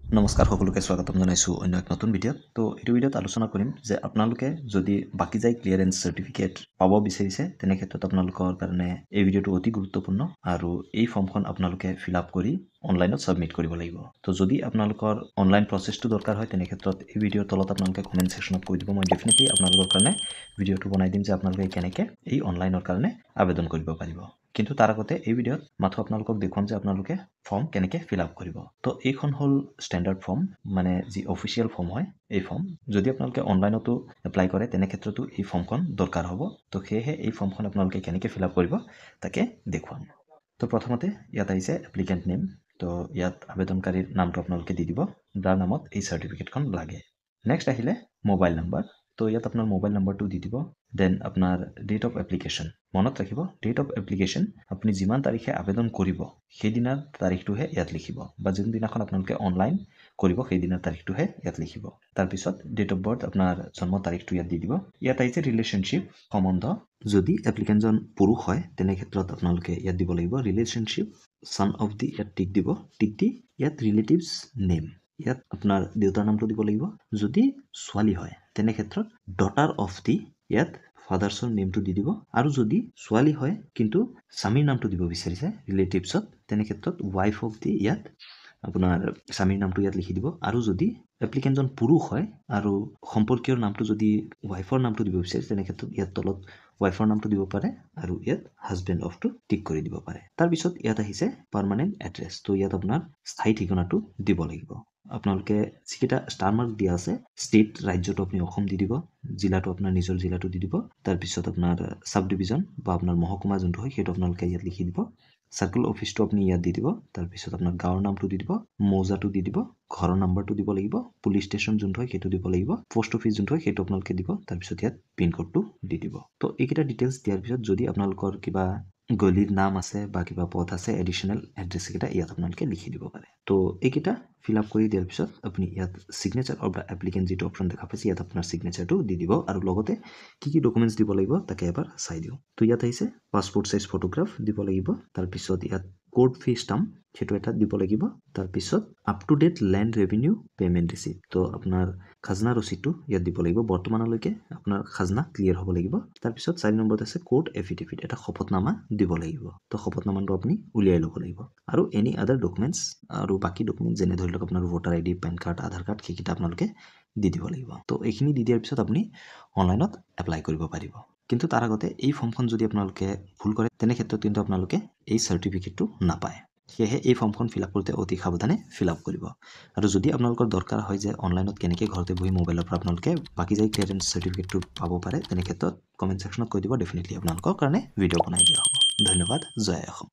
নমস্কাৰ সকলোকে স্বাগতম জনাইছোঁ অন্য এক নতুন ভিডিঅ'ত। তো এইটো ভিডিঅ'ত আলোচনা কৰিম যে আপোনালোকে যদি বাকি যায় ক্লিয়াৰেন্স চাৰ্টিফিকেট পাব বিচাৰিছে তেনে ক্ষেত্ৰত আপোনালোকৰ কাৰণে এই ভিডিঅ'টো অতি গুৰুত্বপূৰ্ণ আৰু এই ফৰ্মখন আপোনালোকে ফিল আপ কৰি অনলাইনত ছাবমিট কৰিব লাগিব। তো যদি আপোনালোকৰ অনলাইন প্ৰচেছটো দৰকাৰ হয় তেনে ক্ষেত্ৰত এই ভিডিঅ'ৰ তলত আপোনালোকে কমেণ্ট ছেকশ্যনত কৈ দিব, মই ডেফিনেটলি আপোনালোকৰ কাৰণে ভিডিঅ'টো বনাই দিম যে আপোনালোকে কেনেকৈ এই অনলাইনৰ কাৰণে আবেদন কৰিব পাৰিব। কিন্তু তাৰ আগতে এই ভিডিঅ'ত মাথো আপোনালোকক দেখুৱাম যে আপোনালোকে ফৰ্ম কেনেকৈ ফিল আপ কৰিব। তো এইখন হ'ল ষ্টেণ্ডাৰ্ড ফৰ্ম, মানে যি অফিচিয়েল ফৰ্ম হয় এই ফৰ্ম। যদি আপোনালোকে অনলাইনতো এপ্লাই কৰে তেনে ক্ষেত্ৰতো এই ফৰ্মখন দৰকাৰ হ'ব। তো সেয়েহে এই ফৰ্মখন আপোনালোকে কেনেকৈ ফিল আপ কৰিব তাকে দেখুৱাম। তো প্ৰথমতে ইয়াত আহিছে এপ্লিকেণ্ট নেম। তো ইয়াত আবেদনকাৰীৰ নামটো আপোনালোকে দি দিব, যাৰ নামত এই চাৰ্টিফিকেটখন লাগে। নেক্সট আহিলে মোবাইল নাম্বাৰ। তো ইয়াত আপোনাৰ মোবাইল নাম্বাৰটো দি দিব। দেন আপোনাৰ ডেট অফ এপ্লিকেশ্যন, মনত ৰাখিব ডেট অফ এপ্লিকেশ্যন আপুনি যিমান তাৰিখে আবেদন কৰিব সেইদিনাৰ তাৰিখটোহে ইয়াত লিখিব, বা যোনদিনাখন আপোনালোকে অনলাইন কৰিব সেইদিনাৰ তাৰিখটোহে ইয়াত লিখিব। তাৰপিছত ডেট অফ বাৰ্থ, আপোনাৰ জন্ম তাৰিখটো ইয়াত দি দিব। ইয়াত আহিছে ৰিলেশ্যনশ্বিপ, সম্বন্ধ। যদি এপ্লিকেণ্টজন পুৰুষ হয় তেনে ক্ষেত্ৰত আপোনালোকে ইয়াত দিব লাগিব ৰিলেশ্যনশ্বিপ ছান অফ দি, ইয়াত টিক দিব। টিক দি ইয়াত ৰিলেটিভছ নেম, ইয়াত আপোনাৰ দেউতাৰ নামটো দিব লাগিব। যদি ছোৱালী হয় তেনে ক্ষেত্ৰত ডটাৰ অফ দি, ইয়াত ফাদাৰ্ছৰ নেমটো দি দিব। আৰু যদি ছোৱালী হয় কিন্তু স্বামীৰ নামটো দিব বিচাৰিছে ৰিলেটিভছত তেনে ক্ষেত্ৰত ৱাইফ অফ দি, ইয়াত আপোনাৰ স্বামীৰ নামটো ইয়াত লিখি দিব। আৰু যদি এপ্লিকেণ্টজন পুৰুষ হয় আৰু সম্পৰ্কীয়ৰ নামটো যদি ৱাইফৰ নামটো দিব বিচাৰিছে তেনে ক্ষেত্ৰত ইয়াত তলত ৱাইফৰ নামটো দিব পাৰে আৰু ইয়াত হাজবেণ্ড অফটো টিক কৰি দিব পাৰে। তাৰপিছত ইয়াত আহিছে পাৰ্মানেণ্ট এড্ৰেছ। তো ইয়াত আপোনাৰ স্থায়ী ঠিকনাটো দিব লাগিব। আপোনালোকে যিকেইটা ষ্টাৰ মাৰ্ক দিয়া আছে, ষ্টেট ৰাজ্যটো আপুনি অসম দি দিব, জিলাটো আপোনাৰ নিজৰ জিলাটো দি দিব। তাৰপিছত আপোনাৰ চাব ডিভিজন বা আপোনাৰ মহকুমা যোনটো হয় সেইটো আপোনালোকে ইয়াত লিখি দিব। চাৰ্কল অফিচটো আপুনি ইয়াত দি দিব। তাৰপিছত আপোনাৰ গাঁৱৰ নামটো দি দিব, মৌজাটো দি দিব, ঘৰৰ নাম্বাৰটো দিব লাগিব, পুলিচ ষ্টেচন যোনটো হয় সেইটো দিব লাগিব, পোষ্ট অফিচ যোনটো হয় সেইটো আপোনালোকে দিব। তাৰপিছত ইয়াত পিনক'ডটো দি দিব। তো এইকেইটা ডিটেইলছ দিয়াৰ পিছত যদি আপোনালোকৰ কিবা গলিৰ নাম আছে বা কিবা পথ আছে, এডিশ্যনেল এড্ৰেছ কেইটা ইয়াত আপোনালোকে লিখি দিব পাৰে। তো এইকেইটা ফিল আপ কৰি দিয়াৰ পিছত আপুনি ইয়াত ছিগনেচাৰ অফ দ্য এপ্লিকেণ্ট যিটো অপশ্যন দেখা পাইছে ইয়াত আপোনাৰ ছিগনেচাৰটো দি দিব। আৰু লগতে কি ডকুমেণ্টছ দিব লাগিব তাকে এবাৰ চাই দিওঁ। তো ইয়াত আহিছে পাছপৰ্ট চাইজ ফটোগ্ৰাফ দিব লাগিব। তাৰপিছত ইয়াত কোড ফি ষ্টাম্প সেইটো এটা দিব লাগিব। তাৰপিছত up to date land revenue payment receipt, তো আপোনাৰ খাজনা ৰচিদটো ইয়াত দিব লাগিব। বৰ্তমানলৈকে আপোনাৰ খাজনা ক্লিয়াৰ হ'ব লাগিব। তাৰপিছত 4 নম্বৰত আছে কোড এফিডেভিট, এটা শপতনামা দিব লাগিব। তো শপতনামাটো আপুনি উলিয়াই ল'ব লাগিব। আৰু এনি আদাৰ ডকুমেণ্টছ, আৰু বাকী ডকুমেণ্টছ যেনে ধৰি লওক আপোনাৰ ভোটাৰ আইডি, পেন কাৰ্ড, আধাৰ কাৰ্ড সেইকেইটা আপোনালোকে দি দিব লাগিব। তো এইখিনি দি দিয়াৰ পিছত আপুনি অনলাইনত এপ্লাই কৰিব পাৰিব। কিন্তু তাৰ আগতে এই ফৰ্মখন যদি আপোনালোকে ভুল কৰে তেনে ক্ষেত্ৰত কিন্তু আপোনালোকে এই চাৰ্টিফিকেটটো নাপায়। সেয়েহে এই ফৰ্মখন ফিল আপ কৰোঁতে অতি সাৱধানে ফিল আপ কৰিব। আৰু যদি আপোনালোকৰ দৰকাৰ হয় যে অনলাইনত কেনেকৈ ঘৰতে বহি মোবাইলৰ পৰা আপোনালোকে বাকি যায় ক্লিয়াৰেন্স চাৰ্টিফিকেটটো পাব পাৰে তেনে ক্ষেত্ৰত কমেণ্ট ছেকশ্যনত কৈ দিব, ডেফিনেটলি আপোনালোকৰ কাৰণে ভিডিঅ' বনাই দিয়া হ'ব। ধন্যবাদ। জয় অসম।